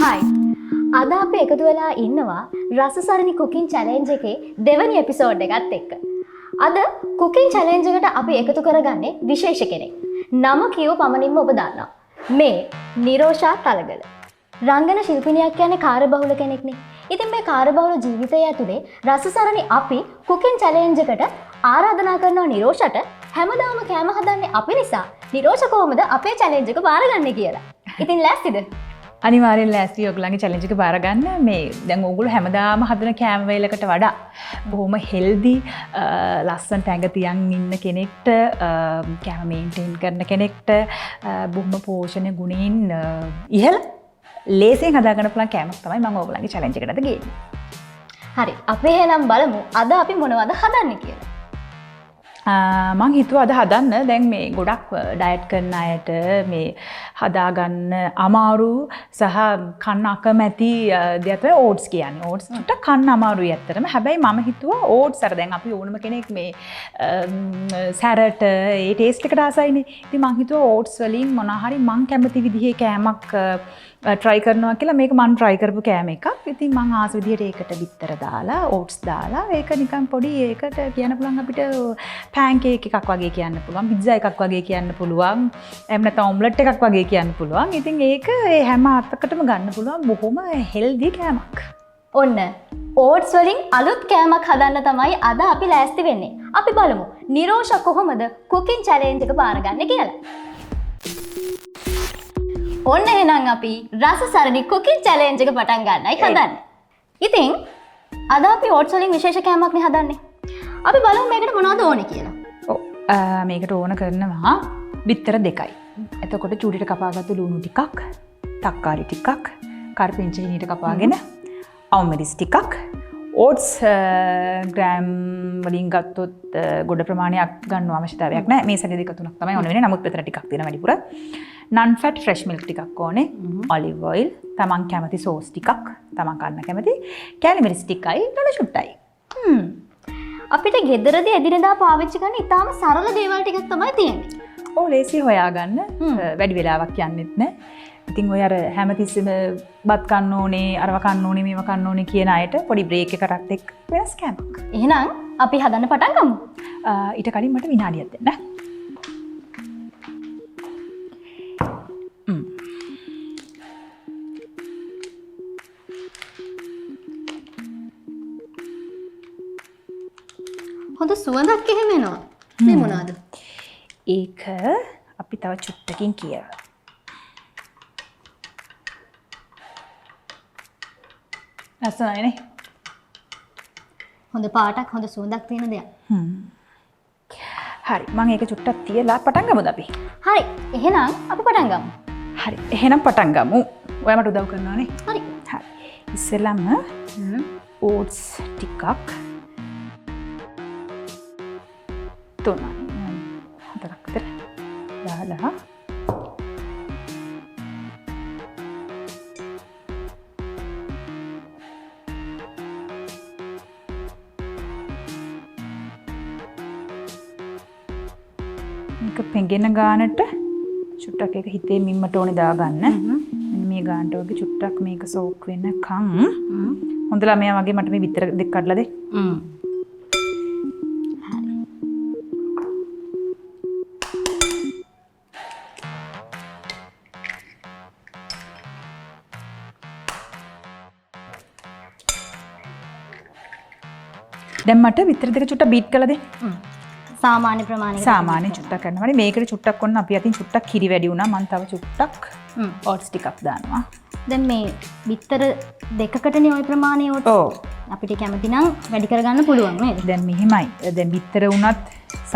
Hi. අද අපි එකතු වෙලා ඉන්නවා රසසරණි කුකින් චැලෙන්ජ් එකේ දෙවැනි එපිසෝඩ් එකත් එක්ක. අද කුකින් චැලෙන්ජ් එකට අපි එකතු කරගන්නේ විශේෂ කෙනෙක්. නම කියව පමණින්ම ඔබ දන්නවා. මේ නිරෝෂා තලගල. රංගන ශිල්පිනියක් කියන්නේ කාර්යබහුල කෙනෙක්නේ. ඉතින් මේ කාර්යබහුල ජීවිතය ඇතුලේ රසසරණි අපි කුකින් චැලෙන්ජ් එකට ආරාධනා කරනවා නිරෝෂට හැමදාම කෑම හදන්නේ අපි නිසා. නිරෝෂ කොහොමද අපේ චැලෙන්ජ් එක බාරගන්නේ කියලා. ඉතින් ලෑස්තිද? අනිවාර්යෙන් ලෑස්ති ඔයගොල්ලන්ගේ චැලෙන්ජ් එක බාර ගන්න. මේ දැන් ඕගොල්ලෝ හැමදාම හදන කෑම වේලකට වඩා බොහොම හෙල්දි ලස්සනට ඇඟ තියන් ඉන්න කෙනෙක්ට කෑම මේන්ටේන් කරන කෙනෙක්ට බොහොම පෝෂණ ගුණයෙන් ඉහළ ලේසියෙන් හදාගන්න පුළුවන් කෑමක් තමයි මම ඕගොල්ලන්ගේ චැලෙන්ජ් එකට අද ගේන්නේ. හරි. අපි එහෙනම් බලමු අද අපි මොනවද හදන්නේ කියලා. මං හිතුවා අද හදන්න දැන් මේ ගොඩක් ඩයට් කරන අයට මේ හදාගන්න අමාරු සහ කන්න අකමැති දෙයක් තමයි ඕට්ස් කියන්නේ. ඕට්ස් ටික කන්න අමාරුයි ඇත්තටම. හැබැයි මම හිතුවා ඕට්ස් අර දැන් අපි ඕනම කෙනෙක් මේ සැරට ඒ ටේස්ට් එකට ආසයිනේ. ඉතින් මං හිතුවා ඕට්ස් වලින් මොනවා හරි මං කැමති විදිහේ කෑමක් try කරනවා කියලා. මේක මම try කරපු කෑම එකක්. ඉතින් මම ආස විදිහට ඒකට බිත්තර දාලා ඕට්ස් දාලා ඒක නිකන් පොඩි ඒකට කියන්න පුළුවන් අපිට pancake එකක් වගේ කියන්න පුළුවන්. pizza එකක් වගේ කියන්න පුළුවන්. එහෙම නැත්නම් omelette එකක් වගේ කියන්න පුළුවන්. ඉතින් ඒක ඒ හැම අතකටම ගන්න පුළුවන් බොහොම healthy කෑමක්. ඔන්න ඕට්ස් වලින් අලුත් කෑමක් හදන්න තමයි අද අපි ලෑස්ති වෙන්නේ. අපි බලමු නිරෝෂ කොහොමද කුකින් චැලෙන්ජ් එක බාරගන්නේ කියලා. ඔන්න එහෙනම් අපි රසසරණි කුකින් චැලෙන්ජ් එක පටන් ගන්නයි හදන්නේ. ඉතින් අද අපි ඕට්ස් වලින් විශේෂ කෑමක් නේ හදන්නේ. අපි බලමු මේකට මොනවද ඕනේ කියලා. ඔව් මේකට ඕන කරනවා බිත්තර දෙකයි. එතකොට චූටිට කපාගත්තු ලුණු ටිකක්, තක්කාලි ටිකක්, කරපිංචා හිණියට කපාගෙන අවමරිස් ටිකක්, ඕට්ස් ග්‍රෑම් වලින් ගත්තොත් ගොඩ ප්‍රමාණයක් ගන්න අවශ්‍යතාවයක් නැහැ. මේ සැලේ දෙක තුනක් තමයි ඕන වෙන්නේ. නමුත් මෙතන ටිකක් තියෙන වැඩිපුර. non fat fresh milk ටිකක් ඕනේ. olive oil, තමන් කැමති සෝස් ටිකක්, තමන් කන්න කැමති කැලිමරිස් ටිකයි, ලුණු චුට්ටයි. අපිට ගෙදරදී එදිනෙදා පාවිච්චි කරන ඉතාලම සරල දේවල් ටිකක් තමයි තියෙන්නේ. ඔව් ලේසි හොයාගන්න. වැඩි වෙලාවක් යන්නෙත් නැහැ. ඉතින් ඔය අර හැමතිස්සෙම බත් කන්න ඕනේ, අරව කන්න ඕනේ, මේව කන්න ඕනේ කියන අයට පොඩි බ්‍රේක් එකකට එක්ක වෙනස් කෑමක්. එහෙනම් අපි හදන්න පටන් ගමු. ඊට කලින් මට විනාඩියක් දෙන්න. හොඳ සුවඳක් එහෙම එනවා. මේ මොනවාද? ඒක අපි තව චුට්ටකින් කියව. ලස්සනයිනේ. හොඳ පාටක් හොඳ සුවඳක් තියෙන දෙයක්. හරි මම ඒක චුට්ටක් තියලා පටන් ගමුද අපි? හරි. එහෙනම් අපි පටන් ගමු. හරි. එහෙනම් පටන් ගමු. ඔයා මට උදව් කරනවානේ. හරි. හරි. ඉස්සෙල්ලාම ඕට්ස් ටිකක් තුනක් හතරක් විතර දාලා මේක පෙඟෙන ගානට චුට්ටක් ඒක හිතේ මිම්මට ඕනේ දාගන්න. මෙන්න මේ ගානට වගේ චුට්ටක් මේක සෝක් වෙනකන් හොඳලා මෙයා වගේ මට මේ බිත්තර දෙක කඩලා දෙන්න. දැන් මට විතර දෙක චුට්ටක් බීට් කරලා දෙන්න. සාමාන්‍ය ප්‍රමාණයකට. සාමාන්‍ය චුට්ටක් කරනවා. මේකට චුට්ටක් ඔන්න අපි අතින් චුට්ටක් කිරි වැඩි වුණා. මම තව චුට්ටක් ඕට්ස් ටිකක් දානවා. දැන් මේ බිත්තර දෙකකටනේ ওই ප්‍රමාණය ඕට්ස්. ඔව්. අපිට කැමති නම් වැඩි කරගන්න පුළුවන් නේද? දැන් මෙහිමයි. දැන් බිත්තර වුණත්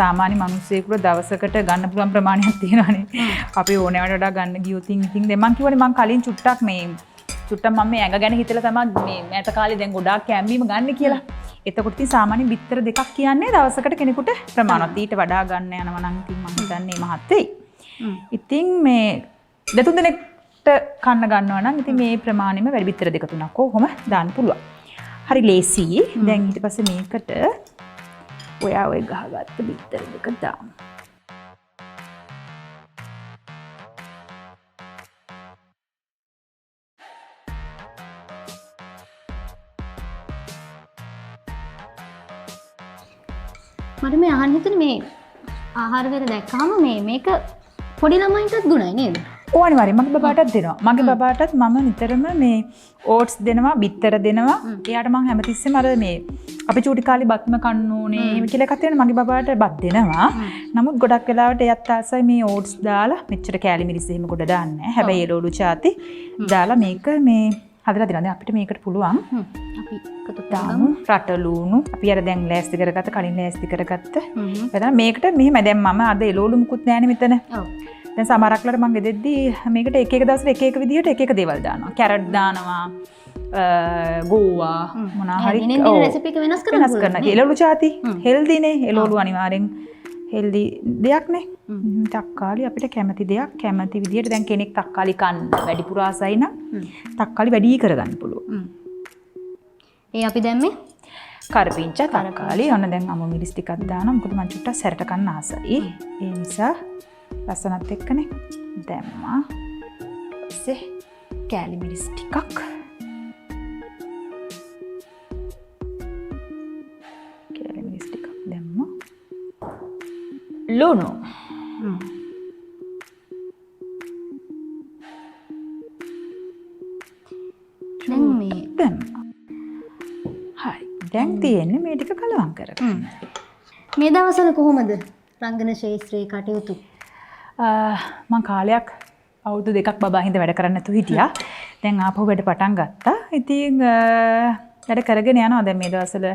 සාමාන්‍ය මිනිස්සෙකුට දවසකට ගන්න පුළුවන් ප්‍රමාණයක් තියෙනවානේ. අපි ඕනෑවට වඩා ගන්න ගියොත් ඉතින් දැන් මම කිව්වනේ මම කලින් චුට්ටක් මේ චුට්ටක් මම මේ ඇඟ ගැන හිතලා තමයි මේ මෑත කාලේ දැන් ගොඩාක් කැම්බීම ගන්න කියලා. එතකොට ඉතින් සාමාන්‍ය බිත්තර දෙකක් කියන්නේ දවසකට කෙනෙකුට ප්‍රමාණවත්. ඊට වඩා ගන්න යනවා නම් ඉතින් මම හිතන්නේ මහත් වෙයි. ඉතින් මේ දෙතුන් දිනකට කන්න ගන්නවා නම් ඉතින් මේ ප්‍රමාණෙම වැඩි බිත්තර දෙක තුනක් කොහොම දාන්න පුළුවන්. හරි ලේසි. දැන් ඊට පස්සේ මේකට ඔයා ඔය ගහගත්ත බිත්තර දෙක දාමු. මට මේ අහන්න හිතුනේ මේ ආහාර වේල දැක්කම මේක පොඩි ළමයින්ටත් ගුණයි නේද? ඕ අනිවාර්යයෙන් මගේ බබාටත් දෙනවා. මගේ බබාටත් මම නිතරම මේ ඕට්ස් දෙනවා, බිත්තර දෙනවා. එයාට මම හැමතිස්සෙම අර මේ අපි චූටි කාලේ බත්ම කන්න ඕනේ එහෙම කියලා එකක් තියෙනවා. මගේ බබාට බත් දෙනවා. නමුත් ගොඩක් වෙලාවට එයත් ආසයි මේ ඕට්ස් දාලා මෙච්චර කැලි මිරිස් එහෙම ගොඩ දාන්නේ නැහැ. හැබැයි එළවලු චාති දාලා මේක මේ හදලා දෙනවා. දැන් අපිට මේකට පුළුවන් අපි එකතු දාමු රටලුණු. අපි අර දැන් ලෑස්ති කරගත්ත කලින් ලෑස්ති කරගත්ත. එතන මේකට මෙහෙම දැන් මම අද එළවලු මුකුත් නැහැනේ මෙතන. ඔව්. දැන් සමහරක්ලට මම ගෙදෙද්දී මේකට එක එක දවසට එක එක විදියට එක එක දේවල් දානවා. කැරට් දානවා, ගෝවා මොනවා හරි. දිනෙන් රෙසිපි එක වෙනස් කරනවා. එළවලු චාති හෙල්දි නේ. එළවලු අනිවාර්යෙන් හෙල්දි දෙයක් නේ. තක්කාලි අපිට කැමති දෙයක් කැමති විදියට දැන් කෙනෙක් තක්කාලි කන්න වැඩිපුර ආසයි නම් තක්කාලි වැඩි කරගන්න පුළුවන්. ඒ අපි දැන් මේ කරපිංච තක්කාලි ඔන්න දැන් අමු මිරිස් ටිකක් දානවා. මොකද මම චුට්ටක් සැරට කන්න ආසයි. ඒ නිසා ලස්සනත් එක්කනේ දැම්මා. ඊපස්සේ කැලි මිරිස් ටිකක් දැම්මා. ලුණු දැන් මේ දැම්මා. හරි. දැන් තියෙන්නේ මේ ටික කලවම් කරගන්න. මේ දවස්වල කොහොමද රංගන ශාස්ත්‍රයේ කටයුතු? මං කාලයක් අවුරුදු 2ක් බබා හින්දා වැඩ කරන්න නැතුව හිටියා. දැන් ආපහු වැඩ පටන් ගත්තා. ඉතින් වැඩ කරගෙන යනවා. දැන් මේ දවස්වල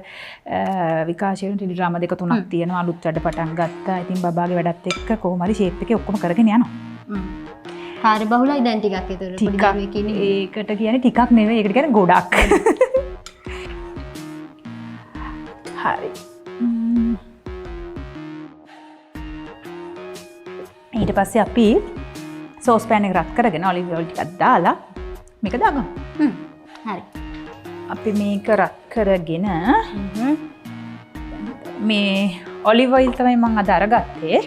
විකාශයෙන් ටෙලිඩ්‍රාමා 2-3ක් තියෙනවා. අලුත් වැඩ පටන් ගත්තා. ඉතින් බබාගේ වැඩත් එක්ක කොහොම හරි ෂේප් එකේ ඔක්කොම කරගෙන යනවා. කාර්ය බහුලයි දැන් ටිකක් ඒතර පොඩි දරුවෙක් ඉන්නේ. ඒකට කියන්නේ ටිකක් නෙවෙයි. ඒකට කියන්නේ ගොඩක්. හරි. ඊට පස්සේ අපි සෝස් පෑන් එක රත් කරගෙන ඔලිව් ඔයිල් ටිකක් දාලා මේක දාගමු. හරි. අපි මේක රත් කරගෙන මේ ඔලිව් ඔයිල් තමයි මම අද අරගත්තේ.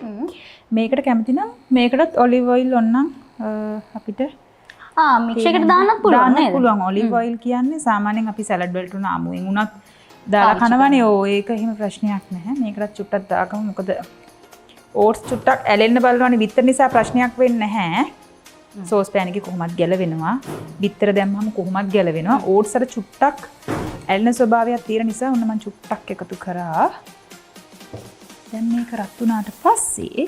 මේකට කැමති නම් මේකටත් ඔලිව් ඔයිල් ඕනනම් අපිට මික්ස් එකට දාන්නත් පුළුවන් නේද? පුළුවන්. ඔලිව් ඔයිල් කියන්නේ සාමාන්‍යයෙන් අපි සලාඩ් වලට උන අමුවෙන් උනත් දාලා කනවනේ. ඒක එහෙම ප්‍රශ්නයක් නැහැ. මේකටත් චුට්ටක් දාගමු. මොකද ඕට්ස් චුට්ටක් ඇලෙන්න බලනවානේ. බිත්තර නිසා ප්‍රශ්නයක් වෙන්නේ නැහැ. සෝස් පෑන් එකේ කොහොමත් ගැලවෙනවා. බිත්තර දැම්මම කොහොමත් ගැලවෙනවා. ඕට්ස් අර චුට්ටක් ඇලෙන ස්වභාවයක් තියෙන නිසා ඔන්න මම චුට්ටක් එකතු කරා. දැන් මේක රත් වුණාට පස්සේ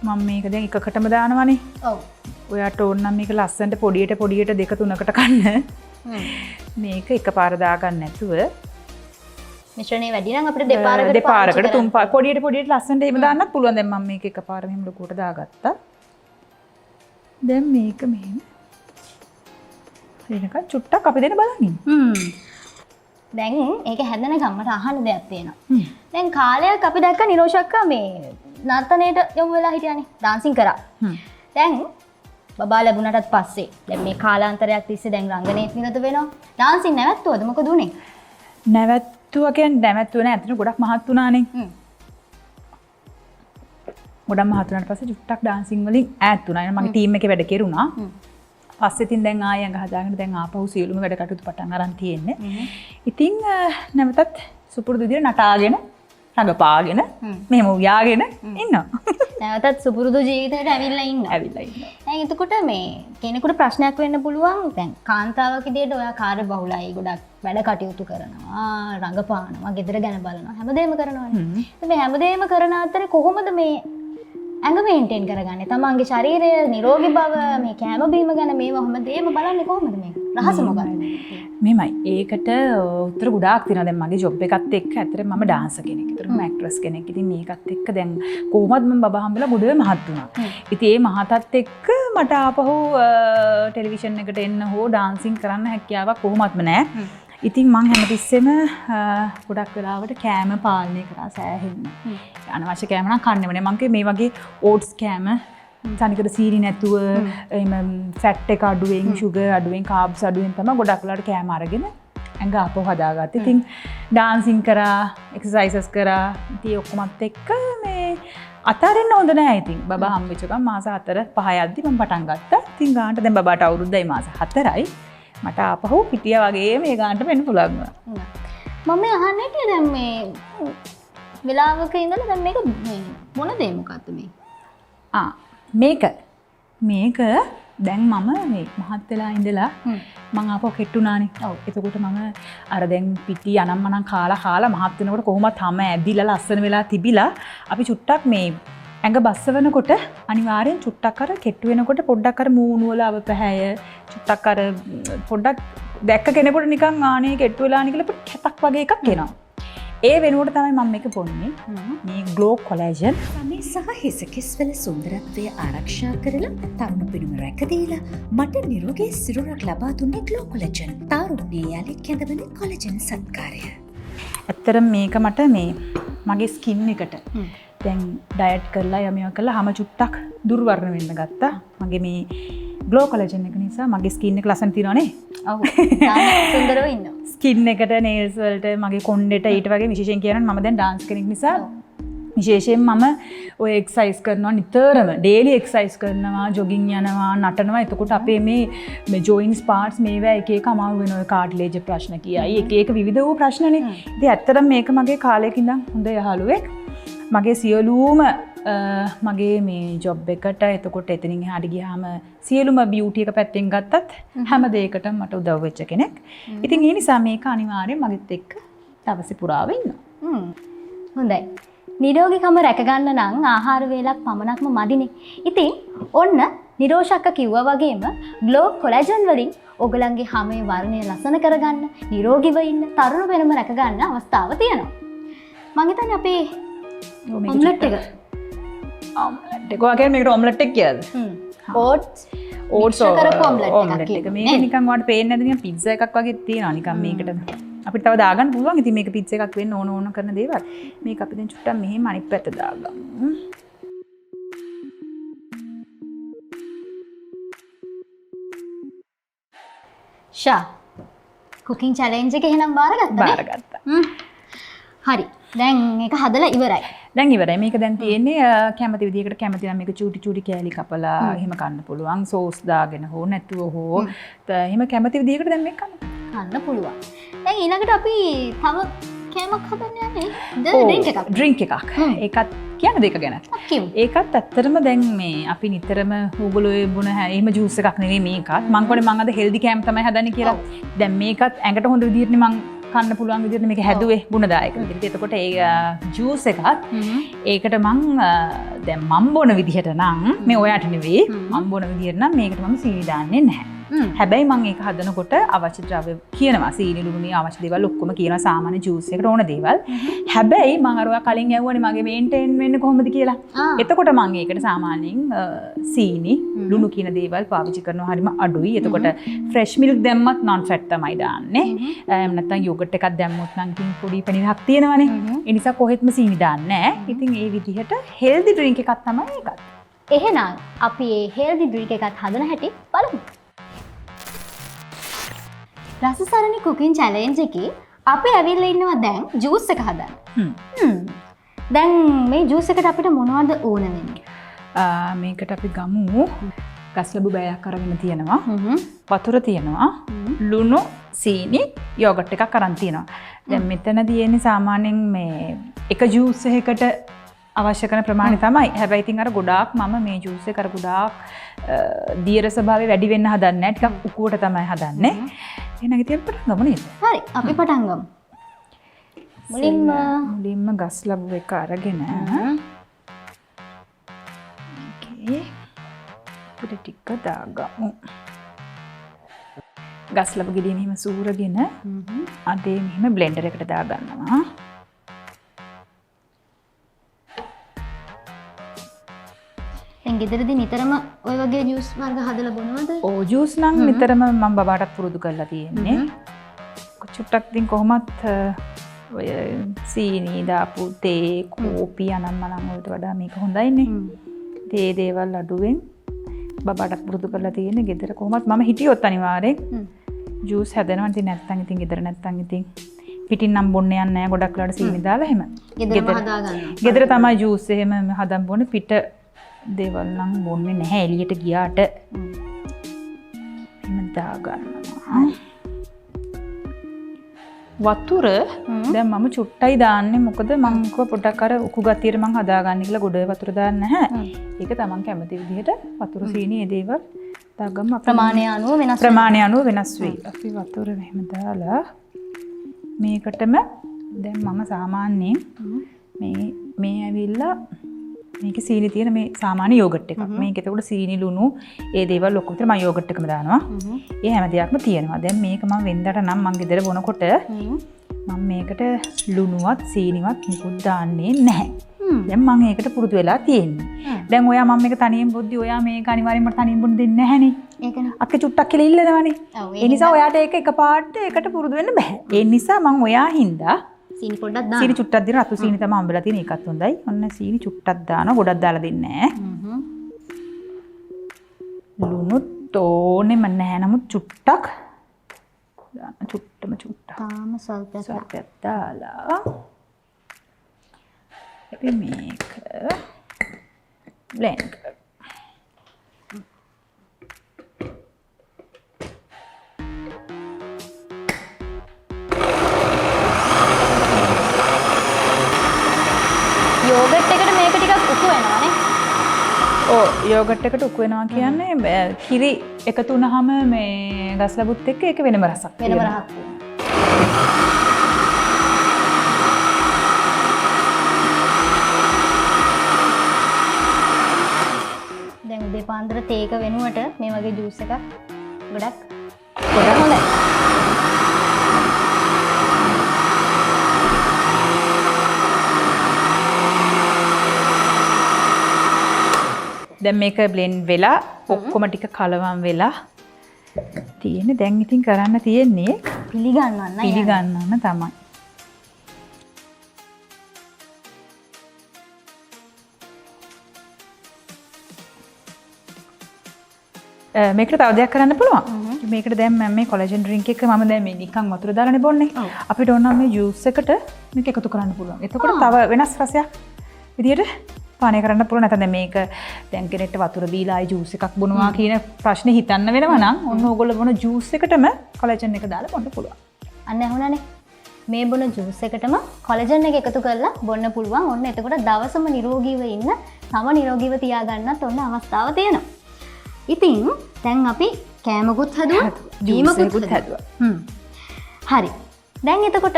මම මේක දැන් එකකටම දානවනේ. ඔව්. ඔයාට ඕන නම් මේක ලස්සනට පොඩියට 2-3කට කන්න. මේක එකපාර දාගන්න නැතුව මිශ්‍රණය වැඩි නම් අපිට දෙපාරකට තුන්පාර පොඩියට ලස්සනට එහෙම දාන්නත් පුළුවන්. දැන් මම මේක එකපාර මෙහෙම ලොකුවට දාගත්තා. දැන් මේක මෙහෙම එනකන් චුට්ටක් අපි දෙන්න බලන් ඉන්න. දැන් ඒක හැදෙන ගමට අහන්න දෙයක් තියෙනවා. දැන් කාලයක් අපි දැක්ක නිරෝෂක්කා මේ නර්තනයට යොමු වෙලා හිටියානේ. ඩාන්සින් කරා. දැන් බබා ලැබුණටත් පස්සේ දැන් මේ කාලාන්තරයක් තිස්සේ දැන් රංගනයේත් නිරත වෙනවා. ඩාන්සින් නැවැත්තුවද මොකද උනේ? නැවැත්තුවා කියන්නේ නැවැත්තුව නෑ. අතන ගොඩක් මහත් වුණානේ. ගොඩක් මහත් වුණාට පස්සේ චුට්ටක් ඩාන්සින් වලින් ඈත් වුණා. මගේ ටීම් එකේ වැඩ කෙරුණා. පස්සේ ඉතින් දැන් ආයෙ අඟ හදාගෙන දැන් ආපහු සියලුම වැඩ කටයුතු පටන් අරන් තියෙන්නේ. ඉතින් නැවතත් සුපුරුදු විදිහට නටාගෙන රඟපාගෙන මෙහෙම උයාගෙන ඉන්නවා. නැවතත් සුපුරුදු ජීවිතයට ඇවිල්ලා ඉන්නවා. දැන් එතකොට මේ කෙනෙකුට ප්‍රශ්නයක් වෙන්න පුළුවන්. දැන් කාන්තාවක් විදිහට ඔයා කාර්ය බහුලයි, ගොඩක් වැඩ කටයුතු කරනවා, රඟපානවා, ගෙදර ගැන බලනවා, හැමදේම කරනවානේ. මේ හැමදේම කරන අතරේ කොහොමද මේ ඇඟ මේන්ටේන් කරගන්නේ? තමන්ගේ ශරීරය නිරෝගී බව, මේ කැම බීම ගැන මේවා හැමදේම බලන්නේ කොහොමද මේක? රහස මොකක්ද? මෙහෙමයි. ඒකට උත්තර ගොඩාක් තියෙනවා. දැන් මගේ ජොබ් එකත් එක්ක ඇත්තටම මම ඩාන්සර් කෙනෙක්. ඒතර මම ඇක්ට්‍රස් කෙනෙක්. ඉතින් මේකත් එක්ක දැන් කොහොමද මම බබා හම්බෙලා ගොඩේ මහත් වුණා. ඉතින් මේ මහතත් එක්ක මට ආපහු ටෙලිවිෂන් එකට එන්න හෝ ඩාන්සින් කරන්න හැකියාවක් කොහොමත්ම නැහැ. ඉතින් මං හැමතිස්සෙම ගොඩක් වෙලාවට කෑම පාලනය කරා සෑහෙන්න. අනවශ්‍ය කෑම නම් කන්නේම නෑ. මං මේ වගේ ඕට්ස් කෑම තනිකර සීනි නැතුව එහෙම ෆැට් එක අඩුවෙන් sugar අඩුවෙන් carbs අඩුවෙන් තමයි ගොඩක් වෙලාවට කෑම අරගෙන ඇඟ අපව හදාගත්තේ. ඉතින් ඩාන්සින් කරා, එක්සර්සයිසස් කරා. ඉතින් ඔක්කොමත් එක්ක මේ අතාරින්න හොඳ නෑ. ඉතින් බබා හම්බෙච්ච ගමන් මාස 4-5 යද්දි මම පටන් ගත්තා. ඉතින් ගානට දැන් බබාට අවුරුද්දයි මාස 4යි. මට ආපහු පිටිය වගේ මේ ගානට වෙන්න පුළුවන් වුණා. මම අහන්න හිටියේ දැන් මේ වෙලාවක ඉඳලා දැන් මේක මොන දේ මොකද්ද මේ? මේක දැන් මම මේ මහත් වෙලා ඉඳලා මං ආපහු කෙට්ටුනානේ. එතකොට මම අර දැන් පිටි අනම්මනම් කාලා මහත් වෙනකොට කොහොමද හැම ඇදිලා ලස්සන වෙලා තිබිලා අපි චුට්ටක් මේ ඇඟ බස්සවනකොට අනිවාර්යෙන් චුට්ටක් අර කෙට්ටු වෙනකොට පොඩ්ඩක් අර මූණු වල අවපහැය චුට්ටක් අර පොඩ්ඩක් දැක්ක කෙනෙකුට නිකන් ආනේ කෙට්ටු වෙලා නේ කියලා කැතක් වගේ එකක් එනවා. ඒ වෙනුවට තමයි මම මේක බොන්නේ. මේ ග්ලෝ කොලැජන්. මේ සහ හිස කෙස්වල සුන්දරත්වය ආරක්ෂා කරලා තරුණ පෙනුම රැකදීලා මට නිරෝගී සිරුරක් ලබා දුන්නේ ග්ලෝ කොලැජන්. තාරුණ්‍යයේ යලි කැඳවන කොලැජන් සත්කාරය. ඇත්තටම මේක මට මේ මගේ ස්කින් එකට දැන් ඩයට් කරලා යමියා කරලා හැම චුට්ටක් දුර්වර්ණ වෙන්න ගත්තා. මගේ මේ ග්ලෝ කොලැජන් එක නිසා මගේ ස්කින් එක ලස්සන තියෙනවනේ. ඔව්. සුන්දරව ඉන්නවා. ස්කින් එකට නේල්ස් වලට මගේ කොණ්ඩෙට ඊට වගේ විශේෂයෙන් කියනවා මම දැන් ඩාන්ස් කෙනෙක් නිසා විශේෂයෙන් මම ඔය එක්සර්සයිස් කරනවා නිතරම ඩේලි එක්සර්සයිස් කරනවා ජොගින් යනවා නටනවා එතකොට අපේ මේ ජොයින්ට්ස් පාර්ට්ස් මේවා එක එක අමාරු වෙන ඔය කාර්ටිලේජ් ප්‍රශ්න කියයි එක එක විවිධ වූ ප්‍රශ්නනේ. ඉතින් ඇත්තටම මේක මගේ කාලයක ඉඳන් හොඳ යහළුවෙක් මගේ සියලුම මගේ මේ ජොබ් එකට එතකොට එතනින් එහාට ගියාම සියලුම බියුටි එක පැත්තෙන් ගත්තත් හැම දෙයකටම මට උදව් වෙච්ච කෙනෙක්. ඉතින් ඒ නිසා මේක අනිවාර්යෙන් මගෙත් එක්ක දවසේ පුරාම ඉන්නවා. හොඳයි. නිරෝගීකම රැකගන්න නම් ආහාර වේලක් පමණක්ම මදිනේ. ඉතින් ඔන්න නිරෝෂක්ක කිව්වා වගේම ග්ලෝ කොලැජන් වලින් ඔයගලන්ගේ හැමේ වර්ණය ලස්සන කරගන්න, නිරෝගීව ඉන්න, තරුණ වෙනම රැකගන්න අවස්ථාව තියෙනවා. මම හිතන්නේ අපේ ඔම්ලට් එක ඔම්ලට් එක වගේ මේකට ඔම්ලට් එක කියලාද? ඕට්ස් කරපු ඔම්ලට් එක. මේක නිකන් ඔයාලට පේන්නේ නැද්ද නිකන් පිට්සා එකක් වගේ තියෙනවා නිකන් මේකට. අපිට තව දාගන්න පුළුවන්. ඉතින් මේක පිට්සා එකක් වෙන්න ඕන කරන දේවල්. මේක අපි දැන් චුට්ටක් මෙහෙම අනිත් පැත්ත දාගමු. ෂා කුකින් චැලෙන්ජ් එක එහෙනම් බාරගත්තා. හරි. දැන් ඒක හදලා ඉවරයි. දැන් ඉවරයි. මේක දැන් තියෙන්නේ කැමති විදිහකට කැමති නම් මේක චූටි කෑලි කපලා එහෙම කන්න පුළුවන්. සෝස් දාගෙන හෝ නැතුව හෝ එහෙම කැමති විදිහකට දැන් මේක කන්න පුළුවන්. දැන් ඊළඟට අපි තව කෑමක් හදන්න යන්නේ. ඩ්‍රින්ක් එකක්. ඒකත් කියන දෙක ගැන. ඒකත් ඇත්තටම දැන් මේ අපි නිතරම ඕගොල්ලෝ බොන එහෙම ජූස් එකක් නෙවෙයි මේකත්. මං කොනේ මං අද හෙල්දි කෑම තමයි හදන්නේ කියලා. දැන් මේකත් ඇඟට හොඳ විදිහටනේ මං කන්න පුළුවන් විදිහට මේක හැදුවේ ගුණදායක විදිහට. එතකොට ඒ ජූස් එකත් ඒකට මං දැන් මම් බොන විදිහට නම් මේ ඔයාට නෙවෙයි මම් බොන විදිහට නම් මේකට මම සීනි දාන්නේ නැහැ. හැබැයි මම ඒක හදනකොට අවශ්‍ය ද්‍රව්‍ය කියනවා සීනි ලුණු අවශ්‍ය දේවල් ඔක්කොම කියනවා සාමාන්‍ය ජූස් එකට ඕන දේවල්. හැබැයි මම අර ඔයා කලින් ඇහුවානේ මගේ මේන්ටේන් වෙන්නේ කොහොමද කියලා. එතකොට මම ඒකට සාමාන්‍යයෙන් සීනි ලුණු කියන දේවල් පාවිච්චි කරනවා හරිම අඩුයි. එතකොට ෆ්‍රෙෂ් මිල්ක් දැම්මත් non fat තමයි දාන්නේ. නැත්නම් යෝගට් එකක් දැම්මොත් නම් ඉතින් පොඩි පණිවිඩයක් තියෙනවානේ. ඒ නිසා කොහෙත්ම සීනි දාන්නේ නැහැ. ඉතින් ඒ විදිහට හෙල්දි ඩ්‍රින්ක් එකක් තමයි ඒකත්. එහෙනම් අපි මේ හෙල්දි ඩ්‍රින්ක් එකත් හදන හැටි බලමු. රසසරණී කුකින් චැලෙන්ජ් එකේ අපි ඇවිල්ලා ඉන්නවා දැන් ජූස් එක හදන්න. දැන් මේ ජූස් එකට අපිට මොනවද ඕන වෙන්නේ? මේකට අපි ගමු ගස්ලබු බෑයක් අරගෙන තියෙනවා. වතුර තියෙනවා. ලුණු, සීනි, යෝගට් එකක් අරන් තියෙනවා. දැන් මෙතන තියෙන්නේ සාමාන්‍යයෙන් මේ එක ජූස් එකකට අවශ්‍ය කරන ප්‍රමාණය තමයි. හැබැයි ඉතින් අර ගොඩාක් මම මේ ජූස් එක අර ගොඩාක් දියර ස්වභාවය වැඩි වෙන්න හදන්නේ නැහැ. ටිකක් උකුවට තමයි හදන්නේ. එහෙනම් ඉතින් අපි පටන් ගමු නේද? හරි අපි පටන් ගමු. මුලින්ම ගස් ලැබුව එක අරගෙන ඕකේ ටික දාගමු. ගස් ලැබු ගෙඩිය මෙහෙම සූරගෙන අදේ මෙහෙම බ්ලෙන්ඩර් එකට දාගන්නවා. දැන් ගෙදරදී නිතරම ওই වගේ ජූස් වර්ග හදලා බොනවද? ඔව් ජූස් නම් නිතරම මම බබාටත් පුරුදු කරලා තියෙන්නේ. චුට්ටක් දින් කොහොමත් ඔය සීනි දාපු තේ කෝපි අනම්මනම් වලට වඩා මේක හොඳයිනේ. ඒ දේවල් අඩුවෙන් බබාටත් පුරුදු කරලා තියෙන්නේ. ගෙදර කොහොමත් මම හිටියොත් අනිවාර්යෙන් ජූස් හැදෙනවා. ඉතින් නැත්තම් ඉතින් ගෙදර නැත්තම් ඉතින් පිටින් නම් බොන්න යන්නේ නැහැ. ගොඩක් වෙලාවට සීනි දාලා එහෙම. ගෙදරම හදා ගන්නවා. ගෙදර තමයි ජූස් එහෙම හදන් බොන්නේ. පිට දේවල් නම් බොන්නේ නැහැ එළියට ගියාට. එහෙම දා ගන්නවා. වතුර දැන් මම චුට්ටයි දාන්නේ. මොකද මම කිව්වා පොඩක් අර උකු ගතියට මම හදාගන්න කියලා ගොඩ වතුර දාන්නේ නැහැ. ඒක තමන් කැමති විදිහට වතුර සීනි ඒ දේවල් දාගන්න ප්‍රමාණය අනුව වෙනස් ප්‍රමාණය අනුව වෙනස් වෙයි. අපි වතුර මෙහෙම දාලා මේකටම දැන් මම සාමාන්‍යයෙන් මේ ඇවිල්ලා මේක සීනි තියෙන මේ සාමාන්‍ය යෝගට් එකක්. මේක එතකොට සීනි ලුණු ඒ දේවල් ඔක්කොම විතර මම යෝගට් එකම දානවා. ඒ හැම දෙයක්ම තියෙනවා. දැන් මේක මම වෙන්දට නම් මම ගෙදර බොනකොට මම මේකට ලුණුවත් සීනිවත් මුකුත් දාන්නේ නැහැ. දැන් මම ඒකට පුරුදු වෙලා තියෙන්නේ. දැන් ඔයා මම මේක තනියෙන් බොද්දි ඔයා මේක අනිවාර්යෙන්ම තනියෙන් බොන්න දෙන්නේ නැහනේ. ඒකනේ. අක්කේ චුට්ටක් කියලා ඉල්ලනවනේ. ඒ නිසා ඔයාට ඒක එකපාරට ඒකට පුරුදු වෙන්න බෑ. ඒ නිසා මම ඔයා හින්දා සීනි පොඩ්ඩක් දාන්න. සීනි චුට්ටක් දාන රතු සීනි තමයි හම්බෙලා තියෙන එකත් හොඳයි. ඔන්න සීනි චුට්ටක් දානවා. ගොඩක් දාලා දෙන්නේ නැහැ. ලුණුත් ඕනෙම නැහැ. නමුත් චුට්ටක් දාන්න. චුට්ටම චුට්ටක්. තාම සල්පයක් දාලා අපි මේක බ්ලෙන්ඩ් කරමු. යෝගට් එකට මේක ටිකක් උකු වෙනවානේ. ඔව් යෝගට් එකට උකු වෙනවා කියන්නේ කිරි එකතු වුනහම මේ ගස් ලැබුත් එක්ක ඒක වෙනම රසක්. වෙනම රහක්. දැන් උදේ පාන්දර තේක වෙනුවට මේ වගේ ජූස් එකක් ගොඩක් හොඳයි. දැන් මේක බ්ලෙන්ඩ් වෙලා ඔක්කොම ටික කලවම් වෙලා තියෙන්නේ. දැන් ඉතින් කරන්න තියෙන්නේ පිළිගන්නන්න තමයි. මේකට තව දෙයක් කරන්න පුළුවන්. මේකට දැන් මම මේ කොලජන් ඩ්‍රින්ක් එක මම දැන් මේ නිකන් වතුර දාලානේ බොන්නේ. අපිට ඕන නම් මේ ජූස් එකට මේක එකතු කරන්න පුළුවන්. එතකොට තව වෙනස් රසයක් විදියට පානය කරන්න පුළුවන්. නැත්නම් මේක දැන් කෙනෙක්ට වතුර දීලා ආයි ජූස් එකක් බොනවා කියන ප්‍රශ්නේ හිතන්න වෙනවා නම් ඔන්න ඕගොල්ලෝ බොන ජූස් එකටම කොලජන් එක දාලා බොන්න පුළුවන්. අන්න ඇහුණානේ. මේ බොන ජූස් එකටම කොලජන් එක එකතු කරලා බොන්න පුළුවන්. ඔන්න එතකොට දවසම නිරෝගීව ඉන්න, තම නිරෝගීව තියාගන්නත් ඔන්න අවස්ථාව තියෙනවා. ඉතින් දැන් අපි කෑමකුත් හදුවා, බීමකුත් හදුවා. හරි. දැන් එතකොට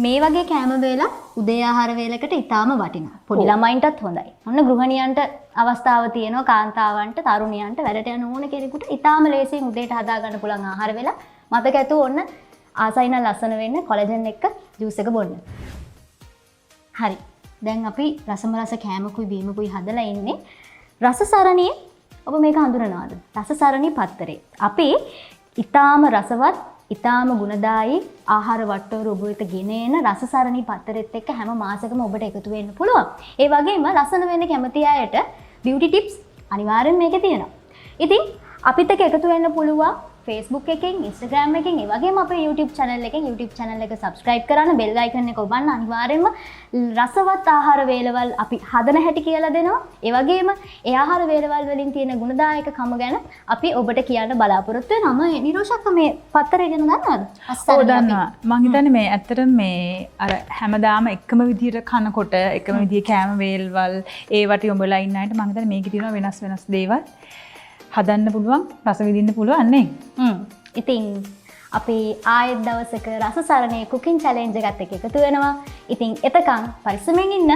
මේ වගේ කෑම වේලා උදේ ආහාර වේලකට ඉතාම වටිනවා. පොඩි ළමයින්ටත් හොඳයි. ඔන්න ගෘහණියන්ට අවස්ථාව තියෙනවා, කාන්තාවන්ට, තරුණියන්ට වැඩට යන ඕන කෙනෙකුට ඉතාම ලේසියෙන් උදේට හදා ගන්න පුළුවන් ආහාර වේලා. මතක ඇතුව ඔන්න ආසයින ලස්සන වෙන්න කොලජන් එක ජූස් එක බොන්න. හරි. දැන් අපි රසම රස කෑමකුයි බීමකුයි හදලා ඉන්නේ. රසසරණියේ ඔබ මේක හඳුනනවාද? රසසරණී පත්තරේ. අපි ඊටාම රසවත්, ඊටාම ගුණදායී ආහාර වට්ටෝරු ඔබ වෙත ගෙන එන රසසරණී පත්තරෙත් එක්ක හැම මාසෙකම ඔබට එකතු වෙන්න පුළුවන්. ඒ වගේම ලස්සන වෙන්න කැමති අයට බියුටි ටිප්ස් අනිවාර්යෙන් මේකේ තියෙනවා. ඉතින් අපිත් එක්ක එකතු වෙන්න පුළුවන් Facebook එකෙන්, Instagram එකෙන්, ඒ වගේම අපේ YouTube channel එකෙන්. YouTube channel එක subscribe කරන්න, bell icon එක ඔබන්න අනිවාර්යෙන්ම රසවත් ආහාර වේලවල් අපි හදන හැටි කියලා දෙනවා. ඒ වගේම ඒ ආහාර වේලවල් වලින් තියෙන ගුණදායකකම ගැන අපි ඔබට කියන්න බලාපොරොත්තු වෙනවා. මම නිරෝෂක මේ පත්තරය ගැන දන්නවද? ඔව් දන්නවා. මම හිතන්නේ මේ ඇත්තටම මේ අර හැමදාම එකම විදිහට කනකොට එකම විදිහේ කෑම වේල්වල් ඒවට යොමුලා ඉන්න අයට මම හිතන්නේ මේකේ තියෙනවා වෙනස් වෙනස් දේවල්. හදන්න පුළුවන්, රස විඳින්න පුළුවන් නේ. ඉතින් අපි ආයෙත් දවසක රසසරණේ කුකින් චැලෙන්ජ් එකත් එක්ක එකතු වෙනවා. ඉතින් එතකන් පරිස්සමෙන් ඉන්න.